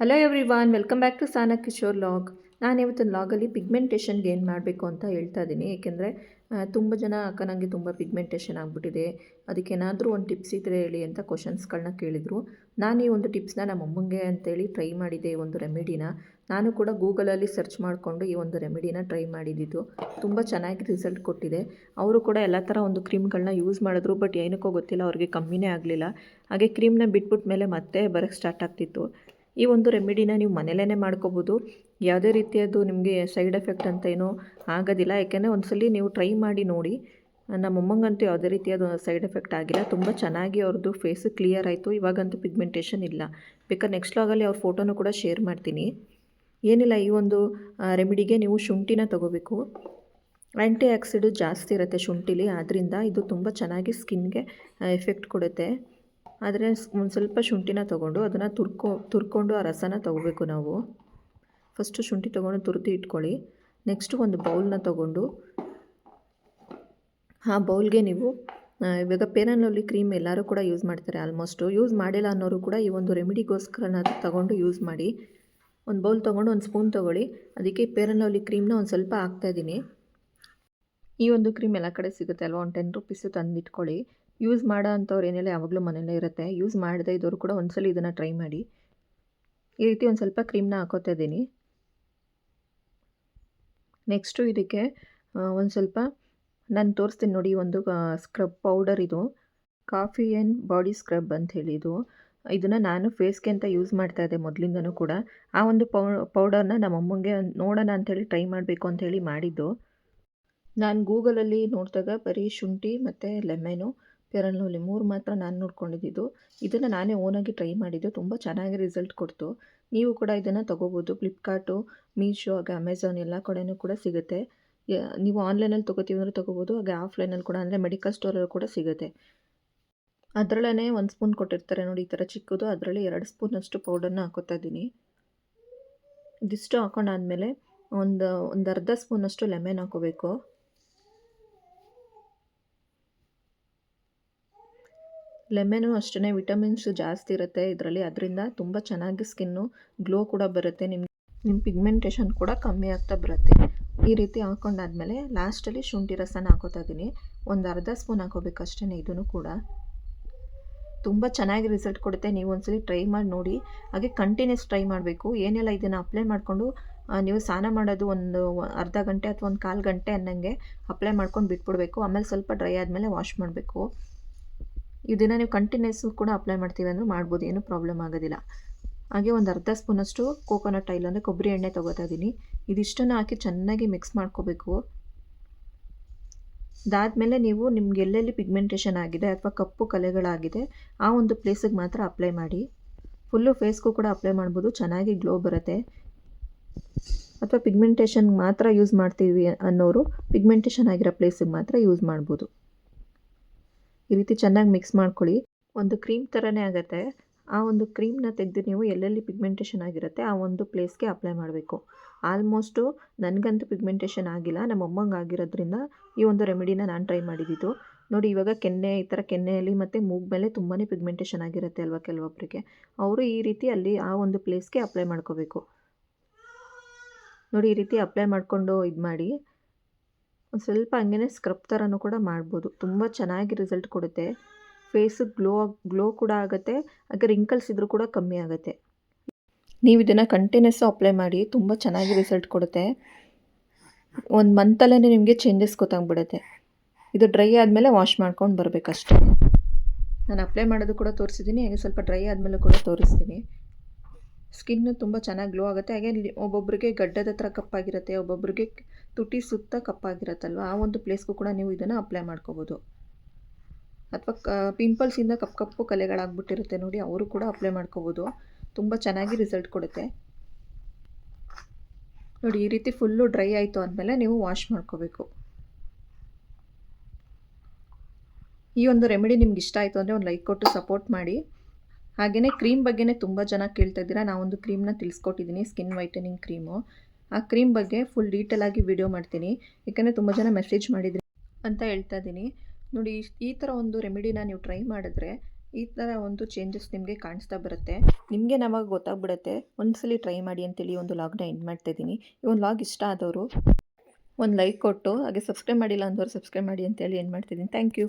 Hello everyone, welcome back to Sana Kishore vlog. ನಾನು ಇವತ್ತಿನ ಲಾಗಲ್ಲಿ ಪಿಗ್ಮೆಂಟೇಷನ್ಗೆ ಏನು ಮಾಡಬೇಕು ಅಂತ ಹೇಳ್ತಾ ಇದ್ದೀನಿ. ಏಕೆಂದರೆ ತುಂಬ ಜನ ಅಕ್ಕ ನನಗೆ ತುಂಬ ಪಿಗ್ಮೆಂಟೇಷನ್ ಆಗಿಬಿಟ್ಟಿದೆ, ಅದಕ್ಕೇನಾದರೂ ಒಂದು ಟಿಪ್ಸ್ ಇದ್ದರೆ ಹೇಳಿ ಅಂತ ಕ್ವಶನ್ಸ್ಗಳನ್ನ ಕೇಳಿದರು. ನಾನು ಈ ಒಂದು ಟಿಪ್ಸ್ನ ನಮ್ಮ ಅಮ್ಮಂಗೆ ಅಂತೇಳಿ ಟ್ರೈ ಮಾಡಿದ್ದೆ. ಈ ಒಂದು ರೆಮಿಡಿನ ನಾನು ಕೂಡ ಗೂಗಲಲ್ಲಿ ಸರ್ಚ್ ಮಾಡಿಕೊಂಡು ಈ ಒಂದು ರೆಮಿಡಿನ ಟ್ರೈ ಮಾಡಿದ್ದು. ತುಂಬ ಚೆನ್ನಾಗಿ ರಿಸಲ್ಟ್ ಕೊಟ್ಟಿದೆ. ಅವರು ಕೂಡ ಎಲ್ಲ ಥರ ಒಂದು ಕ್ರೀಮ್ಗಳನ್ನ ಯೂಸ್ ಮಾಡಿದ್ರು, ಬಟ್ ಏನಕ್ಕೋ ಗೊತ್ತಿಲ್ಲ ಅವ್ರಿಗೆ ಕಮ್ಮಿನೇ ಆಗಲಿಲ್ಲ. ಹಾಗೆ ಕ್ರೀಮ್ನ ಬಿಟ್ಬಿಟ್ಟ ಮೇಲೆ ಮತ್ತೆ ಬರೋಕ್ಕೆ ಸ್ಟಾರ್ಟ್ ಆಗ್ತಿತ್ತು. ಈ ಒಂದು ರೆಮಿಡಿನ ನೀವು ಮನೇಲೇ ಮಾಡ್ಕೋಬೋದು. ಯಾವುದೇ ರೀತಿಯದು ನಿಮಗೆ ಸೈಡ್ ಎಫೆಕ್ಟ್ ಅಂತ ಏನೂ ಆಗೋದಿಲ್ಲ. ಯಾಕೆಂದರೆ ಒಂದ್ಸಲಿ ನೀವು ಟ್ರೈ ಮಾಡಿ ನೋಡಿ. ನಮ್ಮಮ್ಮಂಗಂತೂ ಯಾವುದೇ ರೀತಿಯಾದ ಸೈಡ್ ಎಫೆಕ್ಟ್ ಆಗಿಲ್ಲ. ತುಂಬ ಚೆನ್ನಾಗಿ ಅವ್ರದ್ದು ಫೇಸು ಕ್ಲಿಯರ್ ಆಯಿತು. ಇವಾಗಂತೂ ಪಿಗ್ಮೆಂಟೇಷನ್ ಇಲ್ಲ. ಬೇಕಾದ್ರೆ ನೆಕ್ಸ್ಟ್ ಲಾಗಲ್ಲಿ ಅವ್ರ ಫೋಟೋನು ಕೂಡ ಶೇರ್ ಮಾಡ್ತೀನಿ. ಏನಿಲ್ಲ, ಈ ಒಂದು ರೆಮಿಡಿಗೆ ನೀವು ಶುಂಠಿನ ತೊಗೋಬೇಕು. ಆ್ಯಂಟಿ ಆಕ್ಸಿಡು ಜಾಸ್ತಿ ಇರುತ್ತೆ ಶುಂಠಿಲಿ, ಆದ್ದರಿಂದ ಇದು ತುಂಬ ಚೆನ್ನಾಗಿ ಸ್ಕಿನ್ಗೆ ಎಫೆಕ್ಟ್ ಕೊಡುತ್ತೆ. ಆದರೆ ಒಂದು ಸ್ವಲ್ಪ ಶುಂಠಿನ ತೊಗೊಂಡು ಅದನ್ನು ತುರ್ಕೊಂಡು ಆ ರಸನ ತೊಗೋಬೇಕು ನಾವು. ಫಸ್ಟು ಶುಂಠಿ ತೊಗೊಂಡು ತುರಿದು ಇಟ್ಕೊಳ್ಳಿ. ನೆಕ್ಸ್ಟು ಒಂದು ಬೌಲ್ನ ತೊಗೊಂಡು ಆ ಬೌಲ್ಗೆ ನೀವು ಇವಾಗ ಫೇರ್ ಆ್ಯಂಡ್ ಲವ್ಲಿ ಕ್ರೀಮ್ ಎಲ್ಲರೂ ಕೂಡ ಯೂಸ್ ಮಾಡ್ತಾರೆ. ಆಲ್ಮೋಸ್ಟು ಯೂಸ್ ಮಾಡಿಲ್ಲ ಅನ್ನೋರು ಕೂಡ ಈ ಒಂದು ರೆಮಿಡಿಗೋಸ್ಕರನಾದರೂ ತೊಗೊಂಡು ಯೂಸ್ ಮಾಡಿ. ಒಂದು ಬೌಲ್ ತೊಗೊಂಡು ಒಂದು ಸ್ಪೂನ್ ತೊಗೊಳ್ಳಿ. ಅದಕ್ಕೆ ಫೇರ್ ಆ್ಯಂಡ್ ಲವ್ಲಿ ಕ್ರೀಮ್ನ ಒಂದು ಸ್ವಲ್ಪ ಹಾಕ್ತಾಯಿದ್ದೀನಿ. ಈ ಒಂದು ಕ್ರೀಮ್ ಎಲ್ಲ ಕಡೆ ಸಿಗುತ್ತೆ ಅಲ್ವಾ, ಒಂದು 10 ರೂಪೀಸು ತಂದಿಟ್ಕೊಳ್ಳಿ. ಯೂಸ್ ಮಾಡೋ ಅಂಥವ್ರು ಏನೆಲ್ಲ ಯಾವಾಗಲೂ ಮನೆಯಲ್ಲೇ ಇರುತ್ತೆ. ಯೂಸ್ ಮಾಡದೇ ಇದ್ದವರು ಕೂಡ ಒಂದ್ಸಲ ಇದನ್ನು ಟ್ರೈ ಮಾಡಿ. ಈ ರೀತಿ ಒಂದು ಸ್ವಲ್ಪ ಕ್ರೀಮ್ನ ಹಾಕೋತಾ ಇದ್ದೀನಿ. ನೆಕ್ಸ್ಟು ಇದಕ್ಕೆ ಒಂದು ಸ್ವಲ್ಪ ನಾನು ತೋರಿಸ್ತೀನಿ ನೋಡಿ, ಒಂದು ಸ್ಕ್ರಬ್ ಪೌಡರ್, ಇದು ಕಾಫಿ ಆ್ಯಂಡ್ ಬಾಡಿ ಸ್ಕ್ರಬ್ ಅಂತ ಹೇಳಿ ಇದನ್ನು ನಾನು ಫೇಸ್ಗೆ ಅಂತ ಯೂಸ್ ಮಾಡ್ತಾಯಿದ್ದೆ ಮೊದಲಿಂದನೂ ಕೂಡ. ಆ ಒಂದು ಪೌಡರ್ನ ನಮ್ಮಮ್ಮಂಗೆ ನೋಡೋಣ ಅಂಥೇಳಿ ಟ್ರೈ ಮಾಡಬೇಕು ಅಂಥೇಳಿ ಮಾಡಿದ್ದು. ನಾನು ಗೂಗಲಲ್ಲಿ ನೋಡಿದಾಗ ಬರೀ ಶುಂಠಿ ಮತ್ತು ಲೆಮನು, ಫೇರ್ ಆ್ಯಂಡ್ ಲವ್ಲಿ 3 ಮಾತ್ರ ನಾನು ನೋಡ್ಕೊಂಡಿದ್ದು. ಇದನ್ನು ನಾನೇ ಓನಾಗಿ ಟ್ರೈ ಮಾಡಿದ್ದು. ತುಂಬ ಚೆನ್ನಾಗಿ ರಿಸಲ್ಟ್ ಕೊಡ್ತು. ನೀವು ಕೂಡ ಇದನ್ನು ತೊಗೋಬೋದು. ಫ್ಲಿಪ್ಕಾರ್ಟು, ಮೀಶೋ, ಹಾಗೆ ಅಮೆಝಾನ್ ಎಲ್ಲ ಕಡೆಯೂ ಕೂಡ ಸಿಗುತ್ತೆ. ನೀವು ಆನ್ಲೈನಲ್ಲಿ ತೊಗೋತೀವಿ ಅಂದರೆ ತೊಗೋಬೋದು. ಹಾಗೆ ಆಫ್ಲೈನಲ್ಲಿ ಕೂಡ ಅಂದರೆ ಮೆಡಿಕಲ್ ಸ್ಟೋರಲ್ಲಿ ಕೂಡ ಸಿಗುತ್ತೆ. ಅದರಲ್ಲೇ 1 ಸ್ಪೂನ್ ಕೊಟ್ಟಿರ್ತಾರೆ ನೋಡಿ, ಈ ಥರ ಚಿಕ್ಕದು. ಅದರಲ್ಲಿ 2 ಸ್ಪೂನಷ್ಟು ಪೌಡರ್ನ ಹಾಕೋತಾ ಇದ್ದೀನಿ. ಇದಿಷ್ಟು ಹಾಕೊಂಡಾದ್ಮೇಲೆ ಒಂದು ಅರ್ಧ ಸ್ಪೂನಷ್ಟು ಲೆಮನ್ ಹಾಕೋಬೇಕು. ಲೆಮನು ಅಷ್ಟೇ ವಿಟಮಿನ್ಸ್ ಜಾಸ್ತಿ ಇರುತ್ತೆ ಇದರಲ್ಲಿ, ಅದರಿಂದ ತುಂಬ ಚೆನ್ನಾಗಿ ಸ್ಕಿನ್ನು ಗ್ಲೋ ಕೂಡ ಬರುತ್ತೆ. ನಿಮ್ಮ ಪಿಗ್ಮೆಂಟೇಷನ್ ಕೂಡ ಕಮ್ಮಿ ಆಗ್ತಾ ಬರುತ್ತೆ. ಈ ರೀತಿ ಹಾಕೊಂಡಾದ್ಮೇಲೆ ಲಾಸ್ಟಲ್ಲಿ ಶುಂಠಿ ರಸನ ಹಾಕೋತಾ ಇದ್ದೀನಿ. ಒಂದು ಅರ್ಧ ಸ್ಪೂನ್ ಹಾಕೋಬೇಕು ಅಷ್ಟೇ. ಇದನ್ನು ಕೂಡ ತುಂಬ ಚೆನ್ನಾಗಿ ರಿಸಲ್ಟ್ ಕೊಡುತ್ತೆ. ನೀವು ಒಂದ್ಸಲಿ ಟ್ರೈ ಮಾಡಿ ನೋಡಿ. ಹಾಗೆ ಕಂಟಿನ್ಯೂಸ್ ಟ್ರೈ ಮಾಡಬೇಕು. ಏನೆಲ್ಲ ಇದನ್ನು ಅಪ್ಲೈ ಮಾಡಿಕೊಂಡು ನೀವು ಸ್ನಾನ ಮಾಡೋದು ಒಂದು ಅರ್ಧ ಗಂಟೆ ಅಥವಾ ಒಂದು 1/4 ಗಂಟೆ ಅನ್ನಂಗೆ ಅಪ್ಲೈ ಮಾಡ್ಕೊಂಡು ಬಿಟ್ಬಿಡಬೇಕು. ಆಮೇಲೆ ಸ್ವಲ್ಪ ಡ್ರೈ ಆದಮೇಲೆ ವಾಶ್ ಮಾಡಬೇಕು. ಇದನ್ನು ನೀವು ಕಂಟಿನ್ಯೂಸು ಕೂಡ ಅಪ್ಲೈ ಮಾಡ್ತೀವಿ ಅಂದರೆ ಮಾಡ್ಬೋದು, ಏನೂ ಪ್ರಾಬ್ಲಮ್ ಆಗೋದಿಲ್ಲ. ಹಾಗೆ ಒಂದು ಅರ್ಧ ಸ್ಪೂನಷ್ಟು ಕೋಕೋನಟ್ ಆಯಿಲ್ ಅಂದರೆ ಕೊಬ್ಬರಿ ಎಣ್ಣೆ ತೊಗೋತಾ ಇದ್ದೀನಿ. ಇದಿಷ್ಟನ್ನು ಹಾಕಿ ಚೆನ್ನಾಗಿ ಮಿಕ್ಸ್ ಮಾಡ್ಕೋಬೇಕು. ಅದಾದಮೇಲೆ ನೀವು ನಿಮ್ಗೆ ಎಲ್ಲೆಲ್ಲಿ ಪಿಗ್ಮೆಂಟೇಷನ್ ಆಗಿದೆ ಅಥವಾ ಕಪ್ಪು ಕಲೆಗಳಾಗಿದೆ ಆ ಒಂದು ಪ್ಲೇಸಿಗೆ ಮಾತ್ರ ಅಪ್ಲೈ ಮಾಡಿ. ಫುಲ್ಲು ಫೇಸ್ಗೂ ಕೂಡ ಅಪ್ಲೈ ಮಾಡ್ಬೋದು, ಚೆನ್ನಾಗಿ ಗ್ಲೋ ಬರುತ್ತೆ. ಅಥವಾ ಪಿಗ್ಮೆಂಟೇಷನ್ ಮಾತ್ರ ಯೂಸ್ ಮಾಡ್ತೀವಿ ಅನ್ನೋರು ಪಿಗ್ಮೆಂಟೇಷನ್ ಆಗಿರೋ ಪ್ಲೇಸಿಗೆ ಮಾತ್ರ ಯೂಸ್ ಮಾಡ್ಬೋದು. ಈ ರೀತಿ ಚೆನ್ನಾಗಿ ಮಿಕ್ಸ್ ಮಾಡ್ಕೊಳ್ಳಿ. ಒಂದು ಕ್ರೀಮ್ ಥರನೇ ಆಗುತ್ತೆ. ಆ ಒಂದು ಕ್ರೀಮ್ನ ತೆಗೆದು ನೀವು ಎಲ್ಲೆಲ್ಲಿ ಪಿಗ್ಮೆಂಟೇಷನ್ ಆಗಿರುತ್ತೆ ಆ ಒಂದು ಪ್ಲೇಸ್ಗೆ ಅಪ್ಲೈ ಮಾಡಬೇಕು. ಆಲ್ಮೋಸ್ಟು ನನಗಂತೂ ಪಿಗ್ಮೆಂಟೇಷನ್ ಆಗಿಲ್ಲ, ನಮ್ಮ ಅಮ್ಮಂಗೆ ಆಗಿರೋದ್ರಿಂದ ಈ ಒಂದು ರೆಮಿಡಿನ ನಾನು ಟ್ರೈ ಮಾಡಿದ್ದು. ನೋಡಿ, ಇವಾಗ ಕೆನ್ನೆ, ಈ ಥರ ಕೆನ್ನೆಯಲ್ಲಿ ಮತ್ತು ಮೂಗು ಮೇಲೆ ತುಂಬಾ ಪಿಗ್ಮೆಂಟೇಷನ್ ಆಗಿರುತ್ತೆ ಅಲ್ವಾ ಕೆಲವೊಬ್ಬರಿಗೆ. ಅವರು ಈ ರೀತಿ ಅಲ್ಲಿ ಆ ಒಂದು ಪ್ಲೇಸ್ಗೆ ಅಪ್ಲೈ ಮಾಡ್ಕೋಬೇಕು. ನೋಡಿ, ಈ ರೀತಿ ಅಪ್ಲೈ ಮಾಡಿಕೊಂಡು ಇದು ಮಾಡಿ. ಒಂದು ಸ್ವಲ್ಪ ಹಂಗೆ ಸ್ಕ್ರಬ್ ಥರನೂ ಕೂಡ ಮಾಡ್ಬೋದು. ತುಂಬ ಚೆನ್ನಾಗಿ ರಿಸಲ್ಟ್ ಕೊಡುತ್ತೆ. ಫೇಸು ಗ್ಲೋ ಕೂಡ ಆಗುತ್ತೆ. ಹಾಗೆ ರಿಂಕಲ್ಸ್ ಇದ್ದರೂ ಕೂಡ ಕಮ್ಮಿ ಆಗುತ್ತೆ. ನೀವು ಇದನ್ನು ಕಂಟಿನ್ಯೂಸ್ಸು ಅಪ್ಲೈ ಮಾಡಿ, ತುಂಬ ಚೆನ್ನಾಗಿ ರಿಸಲ್ಟ್ ಕೊಡುತ್ತೆ. ಒಂದು ಮಂತಲ್ಲೇ ನಿಮಗೆ ಚೇಂಜಸ್ ಗೊತ್ತಾಗ್ಬಿಡುತ್ತೆ. ಇದು ಡ್ರೈ ಆದಮೇಲೆ ವಾಶ್ ಮಾಡ್ಕೊಂಡು ಬರಬೇಕಷ್ಟೇ. ನಾನು ಅಪ್ಲೈ ಮಾಡೋದು ಕೂಡ ತೋರಿಸಿದ್ದೀನಿ, ಹಾಗೆ ಸ್ವಲ್ಪ ಡ್ರೈ ಆದಮೇಲೆ ಕೂಡ ತೋರಿಸ್ತೀನಿ. ಸ್ಕಿನ್ನು ತುಂಬ ಚೆನ್ನಾಗಿ ಗ್ಲೋ ಆಗುತ್ತೆ. ಹಾಗೆ ಒಬ್ಬೊಬ್ಬರಿಗೆ ಗಡ್ಡದ ಹತ್ರ ಕಪ್ಪಾಗಿರುತ್ತೆ, ಒಬ್ಬೊಬ್ಬರಿಗೆ ತುಟಿ ಸುತ್ತ ಕಪ್ಪಾಗಿರುತ್ತಲ್ವ, ಆ ಒಂದು ಪ್ಲೇಸ್ಗೂ ಕೂಡ ನೀವು ಇದನ್ನು ಅಪ್ಲೈ ಮಾಡ್ಕೋಬೋದು. ಅಥವಾ ಪಿಂಪಲ್ಸಿಂದ ಕಪ್ಪು ಕಲೆಗಳಾಗ್ಬಿಟ್ಟಿರುತ್ತೆ ನೋಡಿ, ಅವರು ಕೂಡ ಅಪ್ಲೈ ಮಾಡ್ಕೋಬೋದು. ತುಂಬ ಚೆನ್ನಾಗಿ ರಿಸಲ್ಟ್ ಕೊಡುತ್ತೆ. ನೋಡಿ, ಈ ರೀತಿ ಫುಲ್ಲು ಡ್ರೈ ಆಯಿತು ಅಂದಮೇಲೆ ನೀವು ವಾಶ್ ಮಾಡ್ಕೋಬೇಕು. ಈ ಒಂದು ರೆಮಿಡಿ ನಿಮ್ಗೆ ಇಷ್ಟ ಆಯಿತು ಅಂದರೆ ಒಂದು ಲೈಕ್ ಕೊಟ್ಟು ಸಪೋರ್ಟ್ ಮಾಡಿ. ಹಾಗೆಯೇ ಕ್ರೀಮ್ ಬಗ್ಗೆನೇ ತುಂಬ ಜನ ಕೇಳ್ತಾ ಇದ್ದೀರಾ. ನಾವೊಂದು ಕ್ರೀಮ್ನ ತಿಳಿಸ್ಕೊಟ್ಟಿದ್ದೀನಿ, ಸ್ಕಿನ್ ವೈಟನಿಂಗ್ ಕ್ರೀಮು. ಆ ಕ್ರೀಮ್ ಬಗ್ಗೆ ಫುಲ್ ಡೀಟೇಲಾಗಿ ವಿಡಿಯೋ ಮಾಡ್ತೀನಿ, ಯಾಕಂದರೆ ತುಂಬ ಜನ ಮೆಸೇಜ್ ಮಾಡಿದ್ರಿ ಅಂತ ಹೇಳ್ತಾ ಇದ್ದೀನಿ. ನೋಡಿ, ಈ ಥರ ಒಂದು ರೆಮಿಡಿನ ನೀವು ಟ್ರೈ ಮಾಡಿದ್ರೆ ಈ ಥರ ಒಂದು ಚೇಂಜಸ್ ನಿಮಗೆ ಕಾಣಿಸ್ತಾ ಬರುತ್ತೆ. ನಿಮಗೆ ನಮಗೆ ಗೊತ್ತಾಗ್ಬಿಡುತ್ತೆ. ಒಂದ್ಸಲಿ ಟ್ರೈ ಮಾಡಿ ಅಂತೇಳಿ ಒಂದು ಲಾಗ್ನ ಎಂಡ್ ಮಾಡ್ತಾ ಇದ್ದೀನಿ. ಈ ಒಂದು ಲಾಗ್ ಇಷ್ಟ ಆದವರು ಒಂದು ಲೈಕ್ ಕೊಟ್ಟು ಹಾಗೆ ಸಬ್ಸ್ಕ್ರೈಬ್ ಮಾಡಿಲ್ಲ ಅಂದವರು ಸಬ್ಸ್ಕ್ರೈಬ್ ಮಾಡಿ ಅಂತೇಳಿ ಎಂಡ್ ಮಾಡ್ತಿದ್ದೀನಿ. Thank you.